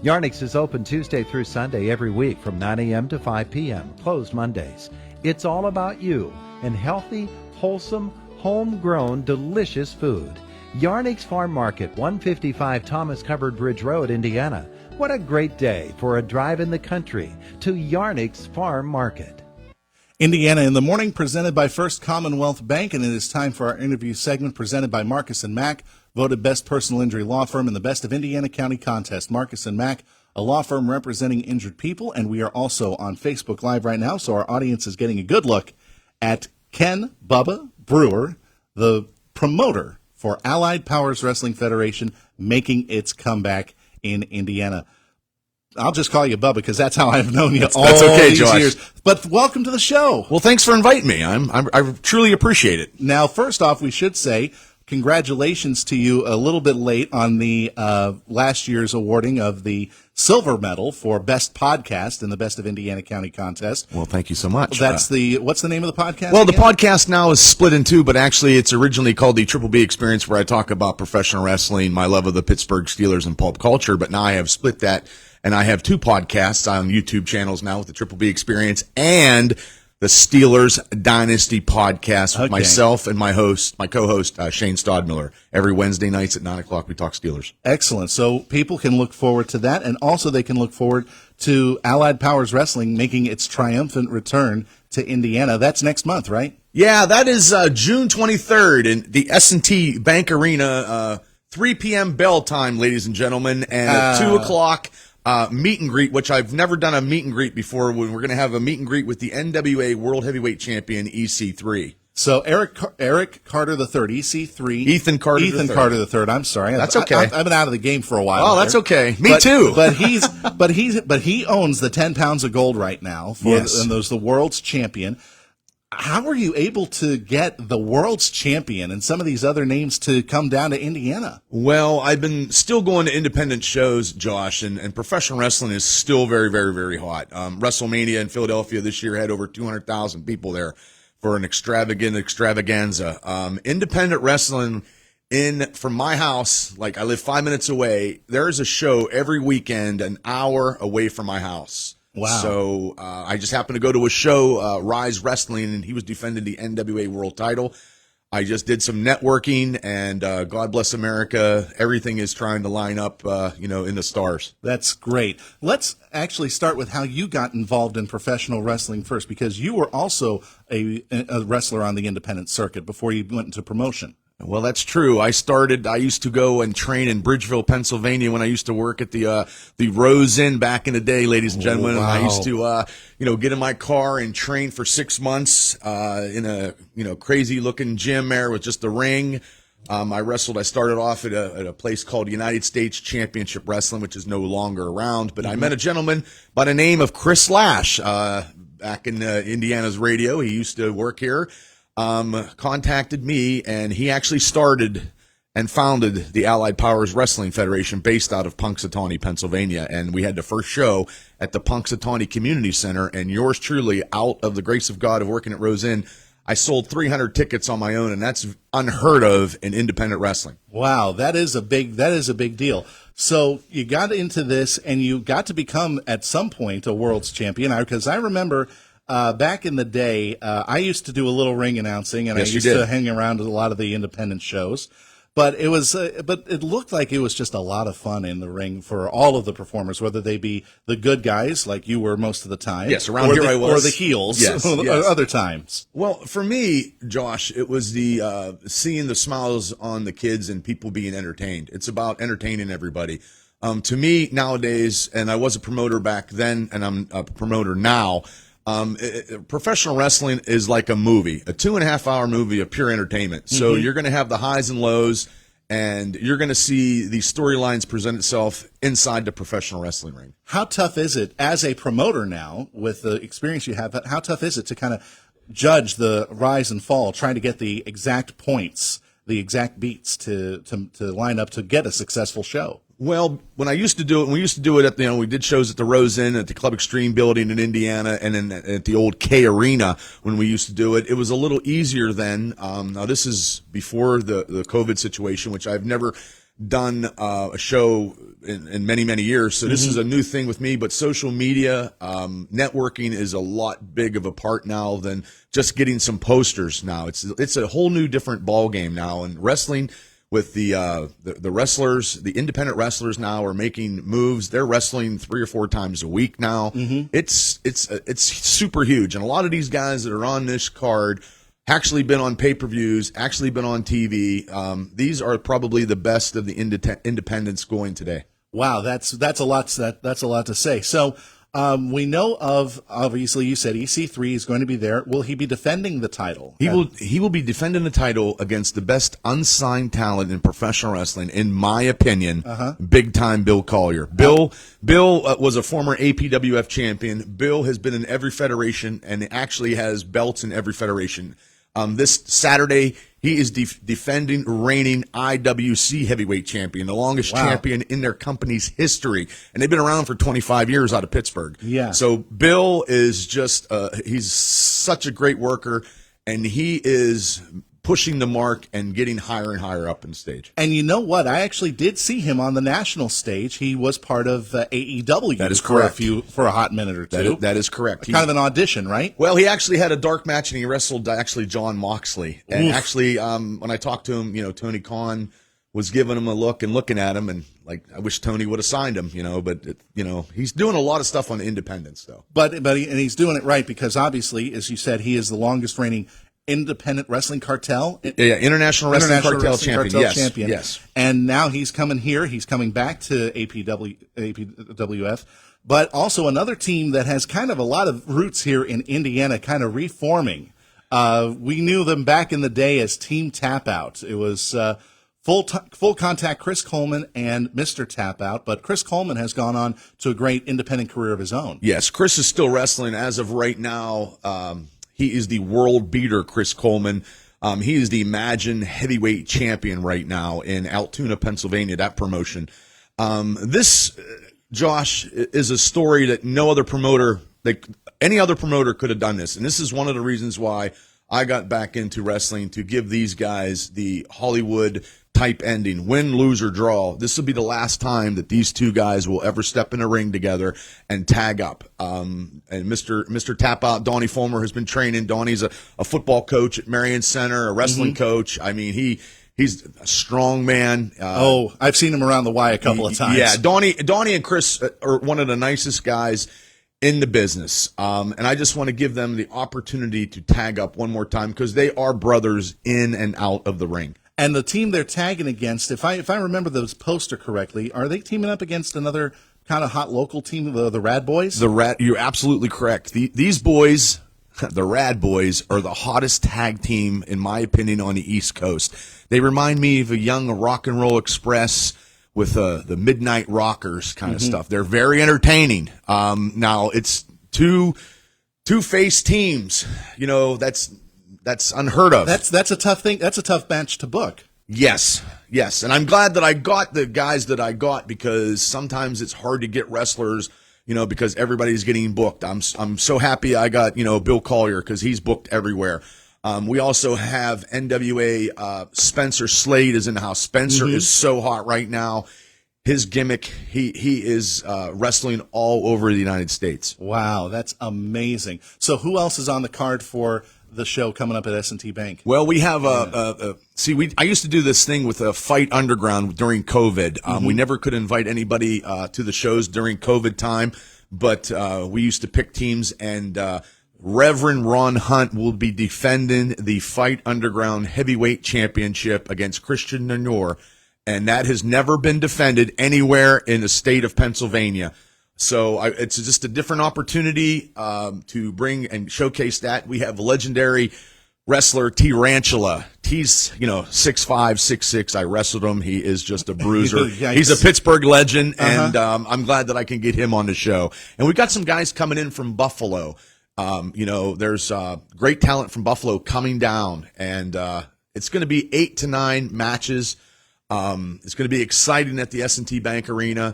Yarnix is open Tuesday through Sunday every week from 9 a.m. to 5 p.m., closed Mondays. It's all about you and healthy, wholesome, homegrown, delicious food. Yarnix Farm Market, 155 Thomas Covered Bridge Road, Indiana. What a great day for a drive in the country to Yarnix Farm Market. Indiana in the Morning, presented by First Commonwealth Bank, and it is time for our interview segment presented by Marcus & Mack, voted Best Personal Injury Law Firm in the Best of Indiana County contest. Marcus & Mack, a law firm representing injured people, and we are also on Facebook Live right now, so our audience is getting a good look at Ken Bubba Brewer, the promoter for Allied Powers Wrestling Federation, making its comeback in Indiana. I'll just call you Bubba because that's how I've known you all these years. But welcome to the show. Well, thanks for inviting me. I truly appreciate it. Now, first off, we should say congratulations to you a little bit late on the last year's awarding of the silver medal for Best Podcast in the Best of Indiana County contest. Well, thank you so much. What's the name of the podcast? Well, again? The podcast now is split in two, but actually it's originally called the Triple B Experience, where I talk about professional wrestling, my love of the Pittsburgh Steelers and pulp culture, but now I have split that. And I have two podcasts on YouTube channels now with the Triple B Experience and the Steelers Dynasty podcast with myself and my co-host, Shane Stodmiller. Every Wednesday nights at 9 o'clock, we talk Steelers. Excellent. So people can look forward to that, and also they can look forward to Allied Powers Wrestling making its triumphant return to Indiana. That's next month, right? Yeah, that is June 23rd in the S&T Bank Arena, 3 p.m. bell time, ladies and gentlemen, and at 2 o'clock, meet and greet, which I've never done a meet and greet before. When we're going to have a meet and greet with the NWA World Heavyweight Champion, EC3. So Eric Carter III, EC3. Ethan Carter III. I'm sorry. That's okay. I've been out of the game for a while. Oh, that's okay. Me too. But he owns the 10 pounds of gold right now. And there's the world's champion. How were you able to get the world's champion and some of these other names to come down to Indiana? Well, I've been still going to independent shows, Josh, and professional wrestling is still very, very, very hot. WrestleMania in Philadelphia this year had over 200,000 people there for an extravaganza. Independent wrestling from my house, like I live 5 minutes away, there's a show every weekend an hour away from my house. Wow. So I just happened to go to a show, Rise Wrestling, and he was defending the NWA World title. I just did some networking, and God bless America. Everything is trying to line up, in the stars. That's great. Let's actually start with how you got involved in professional wrestling first, because you were also a wrestler on the independent circuit before you went into promotion. Well, that's true. I used to go and train in Bridgeville, Pennsylvania when I used to work at the Rose Inn back in the day, ladies and gentlemen. Wow. And I used to, get in my car and train for 6 months, in a, crazy looking gym there with just a ring. I started off at a place called United States Championship Wrestling, which is no longer around, but I met a gentleman by the name of Chris Lash, back in Indiana's radio. He used to work here. Contacted me, and he actually started and founded the Allied Powers Wrestling Federation based out of Punxsutawney, Pennsylvania. And we had the first show at the Punxsutawney Community Center, and yours truly, out of the grace of God of working at Rose Inn, I sold 300 tickets on my own, and that's unheard of in independent wrestling. Wow, that is a big deal. So you got into this, and you got to become at some point a world's champion, because I remember back in the day, I used to do a little ring announcing, and yes, I used to hang around at a lot of the independent shows. But it looked like it was just a lot of fun in the ring for all of the performers, whether they be the good guys like you were most of the time, yes, around here I was, or the heels, yes. Other times. Well, for me, Josh, it was the seeing the smiles on the kids and people being entertained. It's about entertaining everybody. To me nowadays, and I was a promoter back then, and I'm a promoter now. Professional wrestling is like a movie, a 2.5 hour movie of pure entertainment. So you're going to have the highs and lows, and you're going to see the storylines present itself inside the professional wrestling ring. How tough is it as a promoter now, with the experience you have, how tough is it to kind of judge the rise and fall, trying to get the exact points, the exact beats to line up to get a successful show? Well, when we used to do it at we did shows at the Rose Inn, at the Club Extreme building in Indiana, and then at the old K Arena when we used to do it. It was a little easier then. Now this is before the COVID situation, which I've never done a show in many, many years. So this is a new thing with me, but social media, networking is a lot big of a part now than just getting some posters now. It's a whole new different ball game now, and wrestling with the wrestlers, the independent wrestlers now are making moves. They're wrestling 3 or 4 times a week now. It's super huge. And a lot of these guys that are on this card actually been on pay-per-views, actually been on TV. These are probably the best of the independents going today. Wow, that's a lot. That's a lot to say. So we know of, obviously you said EC3 is going to be there. Will he be defending the title? He will be defending the title against the best unsigned talent in professional wrestling, in my opinion. Big time Bill Collier. Bill was a former APWF champion. Bill has been in every federation and actually has belts in every federation. This Saturday, he is defending reigning IWC heavyweight champion, the longest champion in their company's history. And they've been around for 25 years out of Pittsburgh. Yeah. So Bill is just, he's such a great worker, and he is pushing the mark and getting higher and higher up in the stage. And you know what? I actually did see him on the national stage. He was part of AEW. That is correct. For a hot minute or two. That is correct. Kind of an audition, right? Well, he actually had a dark match, and he wrestled actually John Moxley. And actually, when I talked to him, Tony Khan was giving him a look and looking at him, and I wish Tony would have signed him, but he's doing a lot of stuff on independence though. But he's doing it right because obviously, as you said, he is the longest reigning independent wrestling cartel. Yeah, International Wrestling Cartel champion. Yes. And now he's coming here. He's coming back to APWF. But also another team that has kind of a lot of roots here in Indiana, kind of reforming. We knew them back in the day as Team Tap Out. It was full contact Chris Coleman and Mr. Tap Out, but Chris Coleman has gone on to a great independent career of his own. Yes, Chris is still wrestling as of right now. He is the world beater, Chris Coleman. He is the Imagine heavyweight champion right now in Altoona, Pennsylvania, that promotion. This, Josh, is a story that no other promoter, any other promoter could have done this. And this is one of the reasons why I got back into wrestling, to give these guys the Hollywood type ending, win, lose, or draw. This will be the last time that these two guys will ever step in a ring together and tag up. And Mr. Tap Out, Donnie Fulmer, has been training. Donnie's a football coach at Marion Center, a wrestling coach. I mean, he's a strong man. I've seen him around the Y a couple of times. Yeah, Donnie and Chris are one of the nicest guys in the business. And I just want to give them the opportunity to tag up one more time because they are brothers in and out of the ring. And the team they're tagging against, if I remember this poster correctly, are they teaming up against another kind of hot local team, the Rad Boys? You're absolutely correct. These boys, the Rad Boys, are the hottest tag team, in my opinion, on the East Coast. They remind me of a young Rock and Roll Express with the Midnight Rockers kind of stuff. They're very entertaining. Now, it's two-faced teams. That's unheard of. That's a tough thing. That's a tough match to book. Yes. And I'm glad that I got the guys that I got, because sometimes it's hard to get wrestlers, because everybody's getting booked. I'm so happy I got, Bill Collier, because he's booked everywhere. We also have NWA, Spencer Slade is in the house. Spencer is so hot right now. His gimmick, he is wrestling all over the United States. Wow, that's amazing. So who else is on the card for the show coming up at S&T Bank? Well, we have I used to do this thing with a Fight Underground during COVID. We never could invite anybody to the shows during COVID time, but we used to pick teams, and Reverend Ron Hunt will be defending the Fight Underground Heavyweight Championship against Christian Nanor, and that has never been defended anywhere in the state of Pennsylvania. So it's just a different opportunity to bring and showcase that. We have legendary wrestler T. Ranchula. T's 6'5", 6'6". I wrestled him. He is just a bruiser. He's a Pittsburgh legend, and I'm glad that I can get him on the show. And we've got some guys coming in from Buffalo. There's great talent from Buffalo coming down, and it's going to be 8 to 9 matches. It's going to be exciting at the S&T Bank Arena.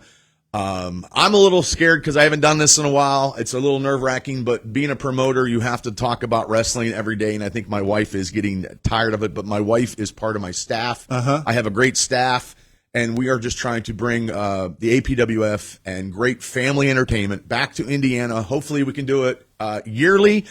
I'm a little scared because I haven't done this in a while. It's a little nerve-wracking, but being a promoter, you have to talk about wrestling every day, and I think my wife is getting tired of it, but my wife is part of my staff. I have a great staff, and we are just trying to bring the APWF and great family entertainment back to Indiana. Hopefully we can do it yearly,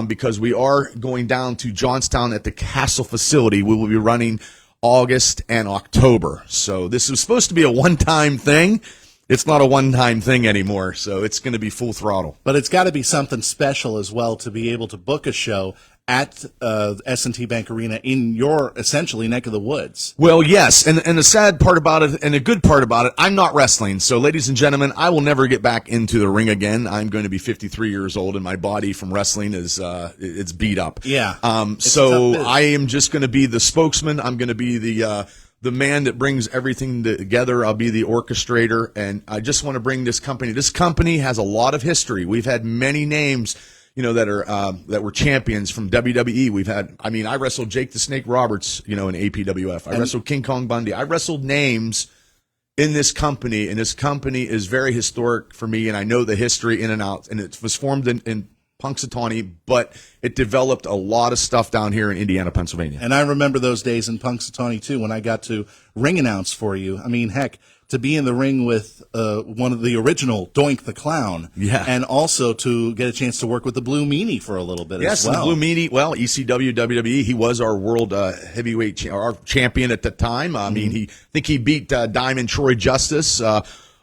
because we are going down to Johnstown at the Castle facility. We will be running August and October. So this was supposed to be a one-time thing. It's not a one-time thing anymore, so it's going to be full throttle. But it's got to be something special as well to be able to book a show at S&T Bank Arena in your, essentially, neck of the woods. Well, yes, and the sad part about it, and the good part about it, I'm not wrestling. So, ladies and gentlemen, I will never get back into the ring again. I'm going to be 53 years old, and my body from wrestling is it's beat up. Yeah. So I am just going to be the spokesman. I'm going to be the man that brings everything together. I'll be the orchestrator, and I just want to bring this company. This company has a lot of history. We've had many names, that were champions from WWE. We've had, I wrestled Jake the Snake Roberts, in APWF. I wrestled King Kong Bundy. I wrestled names in this company, and this company is very historic for me, and I know the history in and out. And it was formed in Punxsutawney, but it developed a lot of stuff down here in Indiana, Pennsylvania. And I remember those days in Punxsutawney, too, when I got to ring announce for you. Heck, to be in the ring with one of the original Doink the Clown. Yeah. And also to get a chance to work with the Blue Meanie for a little bit as well. Yes, the Blue Meanie, ECW, WWE, he was our world heavyweight our champion at the time. I think he beat Diamond Troy Justice,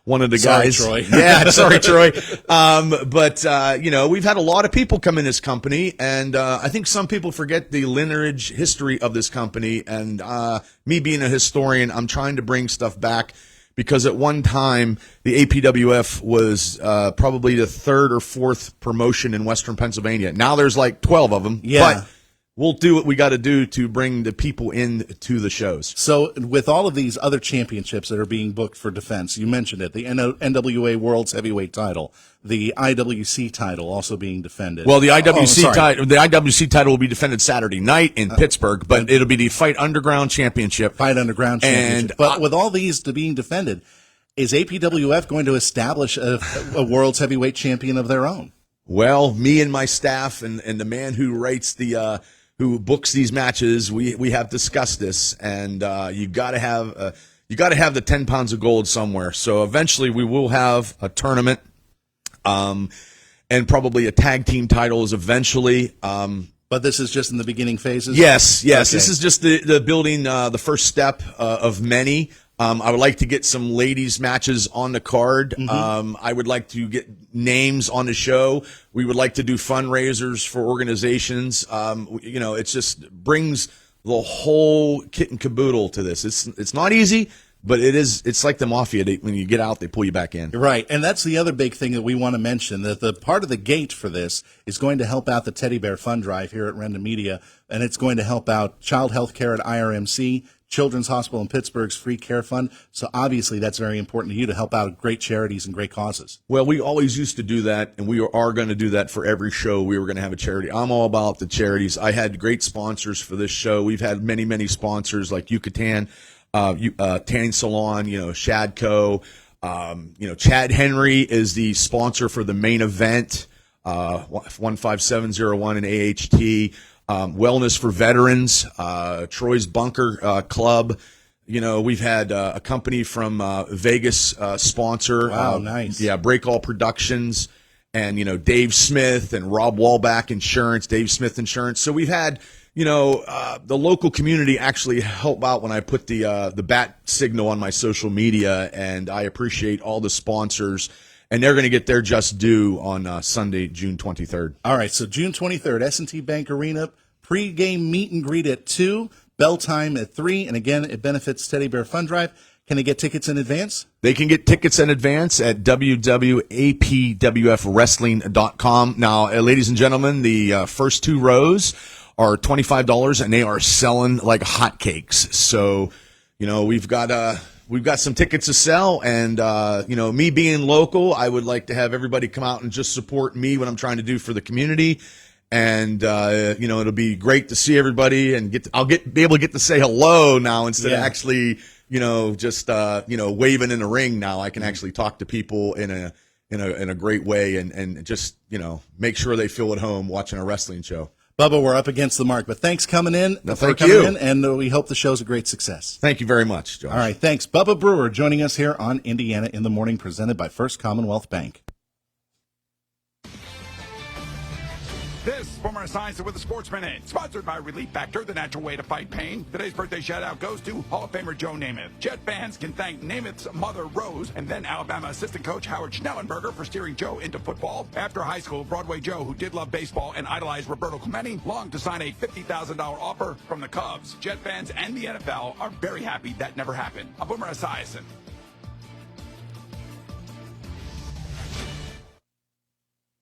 one of the guys. Sorry, Troy. Yeah, sorry, Troy. But we've had a lot of people come in this company, and I think some people forget the lineage history of this company. And me being a historian, I'm trying to bring stuff back, because at one time the APWF was probably the third or fourth promotion in Western Pennsylvania. Now there's like 12 of them. Yeah. But we'll do what we got to do to bring the people in to the shows. So with all of these other championships that are being booked for defense, you mentioned it, the NWA World's Heavyweight title, the IWC title also being defended. Well, the IWC title will be defended Saturday night in Pittsburgh, but it'll be the Fight Underground Championship. Fight Underground Championship. But with all these being defended, is APWF going to establish a World's Heavyweight champion of their own? Well, me and my staff and the man who writes who books these matches, we have discussed this, and you got to have the 10 pounds of gold somewhere. So eventually we will have a tournament, and probably a tag team titles eventually. But this is just in the beginning phases? Yes. Okay. This is just the building, the first step of many. I would like to get some ladies matches on the card. I would like to get names on the show. We would like to do fundraisers for organizations. It just brings the whole kit and caboodle to this. It's not easy, but it's like the mafia. When you get out, they pull you back in. Right. And that's the other big thing that we want to mention, that the part of the gate for this is going to help out the Teddy Bear Fund Drive here at Renda Media, and it's going to help out child health care at IRMC, Children's Hospital in Pittsburgh's Free Care Fund. So obviously that's very important to you to help out great charities and great causes. Well, we always used to do that, and we are going to do that for every show. We were going to have a charity. I'm all about the charities. I had great sponsors for this show. We've had many, many sponsors like Yucatan, Tanning Salon, Shadco. Chad Henry is the sponsor for the main event, 15701 in AHT. Wellness for Veterans, Troy's Bunker Club. We've had a company from Vegas sponsor. Wow, nice. Yeah, Break All Productions, and Dave Smith and Rob Wallback Insurance, Dave Smith Insurance. So we've had the local community actually help out when I put the bat signal on my social media, and I appreciate all the sponsors. And they're going to get their just due on Sunday, June 23rd. All right, so June 23rd, S&T Bank Arena, pregame meet and greet at 2, bell time at 3, and again, it benefits Teddy Bear Fund Drive. Can they get tickets in advance? They can get tickets in advance at www.apwfwrestling.com. Now, ladies and gentlemen, the first 2 rows are $25, and they are selling like hotcakes. So, we've got some tickets to sell, and me being local, I would like to have everybody come out and just support me, what I'm trying to do for the community. And it'll be great to see everybody, and I'll be able to get to say hello now instead of actually just waving in the ring. Now I can actually talk to people in a great way, and just make sure they feel at home watching a wrestling show. Bubba, we're up against the mark, but thanks coming in. No, for thank coming you. in, and we hope the show's a great success. Thank you very much, Josh. All right, thanks. Bubba Brewer joining us here on Indiana in the Morning, presented by First Commonwealth Bank. This is Boomer Esiason with the Sports Minute, sponsored by Relief Factor, the natural way to fight pain. Today's birthday shout-out goes to Hall of Famer Joe Namath. Jet fans can thank Namath's mother, Rose, and then Alabama assistant coach Howard Schnellenberger for steering Joe into football. After high school, Broadway Joe, who did love baseball and idolized Roberto Clemente, longed to sign a $50,000 offer from the Cubs. Jet fans and the NFL are very happy that never happened. I'm Boomer Esiason.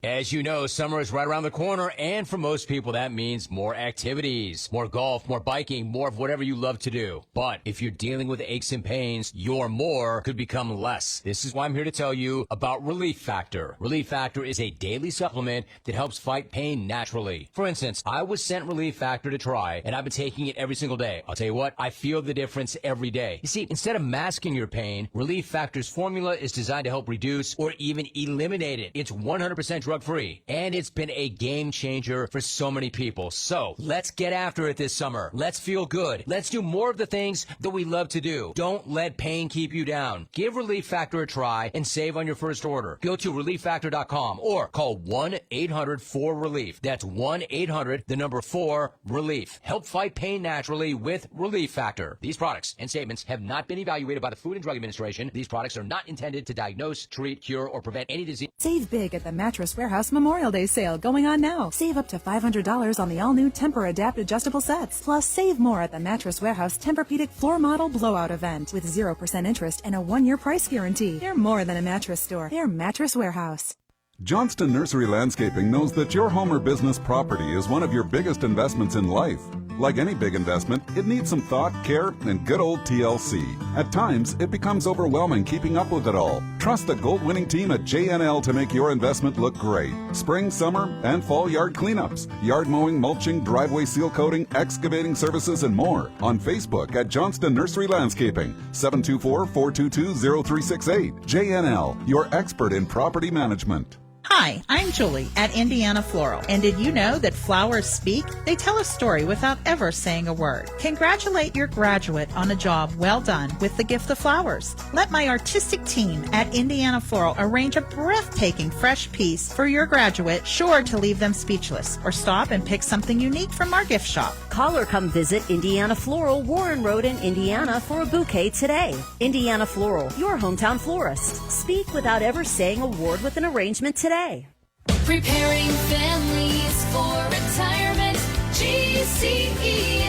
As you know, summer is right around the corner, and for most people, that means more activities, more golf, more biking, more of whatever you love to do. But if you're dealing with aches and pains, your more could become less. This is why I'm here to tell you about Relief Factor. Relief Factor is a daily supplement that helps fight pain naturally. For instance, I was sent Relief Factor to try, and I've been taking it every single day. I'll tell you what, I feel the difference every day. You see, instead of masking your pain, Relief Factor's formula is designed to help reduce or even eliminate it. It's 100% drug-free, and it's been a game changer for so many people. So let's get after it this summer. Let's feel good. Let's do more of the things that we love to do. Don't let pain keep you down. Give Relief Factor a try and save on your first order. Go to relieffactor.com or call 1-800-4RELIEF. That's 1-800-4-RELIEF. Help fight pain naturally with Relief Factor. These products and statements have not been evaluated by the Food and Drug Administration. These products are not intended to diagnose, treat, cure, or prevent any disease. Save big at the Mattress Warehouse Memorial Day sale going on now. Save up to $500 on the all-new Tempur-Adapt adjustable sets. Plus, save more at the Mattress Warehouse Tempur-Pedic Floor Model Blowout event with 0% interest and a 1-year price guarantee. They're more than a mattress store. They're Mattress Warehouse. Johnston Nursery Landscaping knows that your home or business property is one of your biggest investments in life. Like any big investment, it needs some thought, care, and good old TLC. At times, it becomes overwhelming keeping up with it all. Trust the gold-winning team at JNL to make your investment look great. Spring, summer, and fall yard cleanups, yard mowing, mulching, driveway seal coating, excavating services, and more. On Facebook at Johnston Nursery Landscaping, 724-422-0368. JNL, your expert in property management. Hi, I'm Julie at Indiana Floral. And did you know that flowers speak? They tell a story without ever saying a word. Congratulate your graduate on a job well done with the gift of flowers. Let my artistic team at Indiana Floral arrange a breathtaking fresh piece for your graduate, sure to leave them speechless. Or stop and pick something unique from our gift shop. Call or come visit Indiana Floral, Warren Road in Indiana for a bouquet today. Indiana Floral, your hometown florist. Speak without ever saying a word with an arrangement today. Preparing families for retirement, GCES.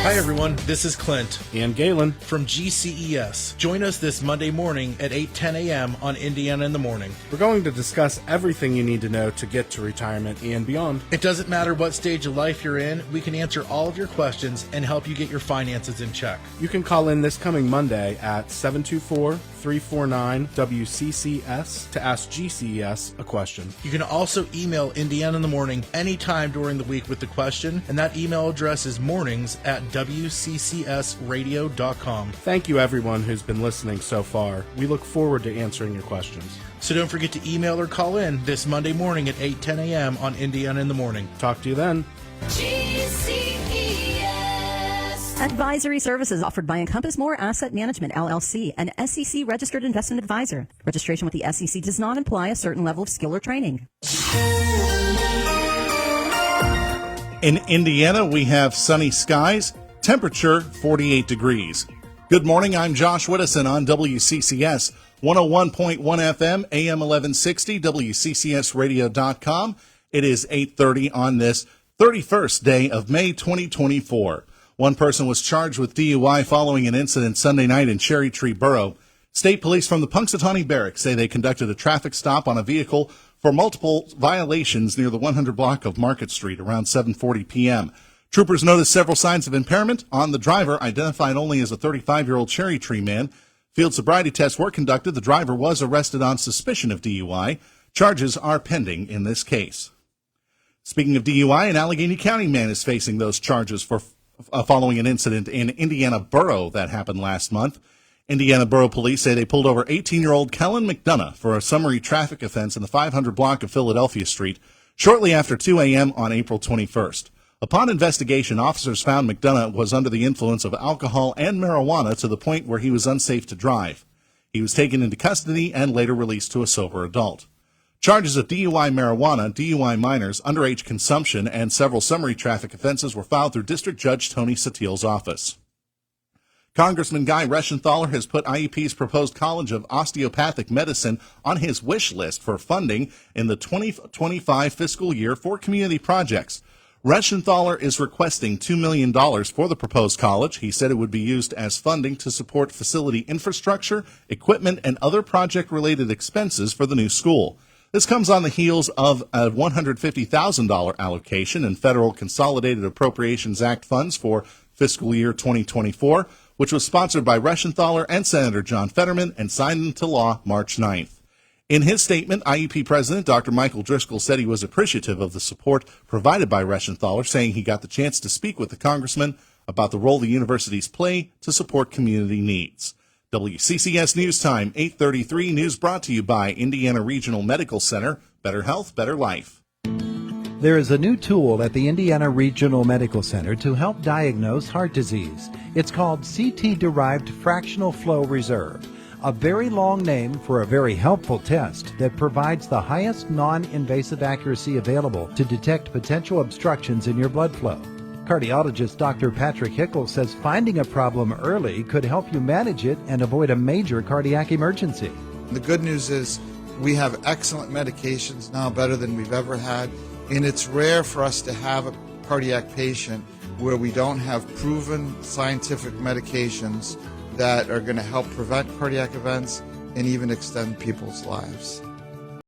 Hi everyone, this is Clint and Galen from GCES. Join us this Monday morning at 8:10 a.m. on Indiana in the Morning. We're going to discuss everything you need to know to get to retirement and beyond. It doesn't matter what stage of life you're in, we can answer all of your questions and help you get your finances in check. You can call in this coming Monday at 724-349-WCCS to ask GCES a question. You can also email Indiana in the Morning anytime during the week with the question, and that email address is mornings@WCCSradio.com. Thank you everyone who's been listening so far. We look forward to answering your questions. So don't forget to email or call in this Monday morning at 8:10 a.m. on Indiana in the Morning. Talk to you then. GCES. Advisory services offered by Encompass More Asset Management, LLC, an SEC registered investment advisor. Registration with the SEC does not imply a certain level of skill or training. In Indiana, we have sunny skies, temperature 48 degrees. Good morning, I'm Josh Whittison on WCCS 101.1 FM, AM 1160, WCCSradio.com. It is 8:30 on this 31st day of May 2024. One person was charged with DUI following an incident Sunday night in Cherry Tree Borough. State police from the Punxsutawney Barracks say they conducted a traffic stop on a vehicle for multiple violations near the 100 block of Market Street around 7:40 p.m. Troopers noticed several signs of impairment on the driver, identified only as a 35-year-old Cherry Tree man. Field sobriety tests were conducted. The driver was arrested on suspicion of DUI. Charges are pending in this case. Speaking of DUI, an Allegheny County man is facing those charges for following an incident in Indiana Borough that happened last month. Indiana Borough Police say they pulled over 18-year-old Kellen McDonough for a summary traffic offense in the 500 block of Philadelphia Street shortly after 2 a.m. on April 21st. Upon investigation, officers found McDonough was under the influence of alcohol and marijuana to the point where he was unsafe to drive. He was taken into custody and later released to a sober adult. Charges of DUI marijuana, DUI minors, underage consumption, and several summary traffic offenses were filed through District Judge Tony Satiel's office. Congressman Guy Reschenthaler has put IEP's proposed College of Osteopathic Medicine on his wish list for funding in the 2025 fiscal year for community projects. Reschenthaler is requesting $2 million for the proposed college. He said it would be used as funding to support facility infrastructure, equipment, and other project-related expenses for the new school. This comes on the heels of a $150,000 allocation in Federal Consolidated Appropriations Act funds for fiscal year 2024, which was sponsored by Reschenthaler and Senator John Fetterman and signed into law March 9th. In his statement, IEP President Dr. Michael Driscoll said he was appreciative of the support provided by Reschenthaler, saying he got the chance to speak with the congressman about the role the universities play to support community needs. WCCS News Time, 8:33, news brought to you by Indiana Regional Medical Center. Better health, better life. There is a new tool at the Indiana Regional Medical Center to help diagnose heart disease. It's called CT-derived fractional flow reserve, a very long name for a very helpful test that provides the highest non-invasive accuracy available to detect potential obstructions in your blood flow. Cardiologist Dr. Patrick Hickel says finding a problem early could help you manage it and avoid a major cardiac emergency. The good news is we have excellent medications now, better than we've ever had, and it's rare for us to have a cardiac patient where we don't have proven scientific medications that are going to help prevent cardiac events and even extend people's lives.